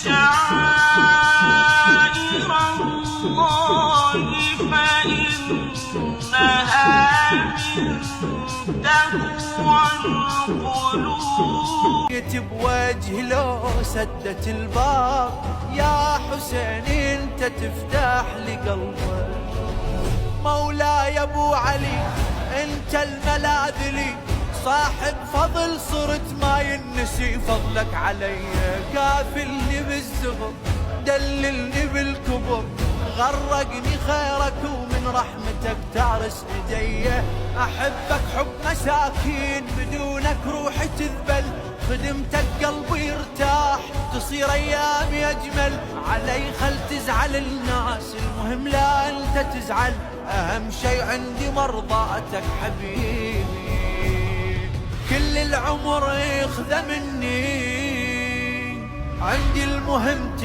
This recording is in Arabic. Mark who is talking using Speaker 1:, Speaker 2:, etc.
Speaker 1: شعائر الله فإنها من تقوى القلوب.
Speaker 2: بوجه لو سدت الباب يا حسين انت تفتح لي قلبك. مولاي ابو علي انت الملاذ لي، صاحب فضل صرت ما ينسي فضلك علي. كافلني بالزغر دللني بالكبر، غرقني خيرك ومن رحمتك تعرس ايدي. احبك حب مساكين بدونك روحي تذبل، خدمتك قلبي يرتاح تصير ايامي اجمل. علي خل تزعل الناس المهم لا انت تزعل، اهم شي عندي مرضاتك حبيبي. كل العمر يخذ مني عندي المهم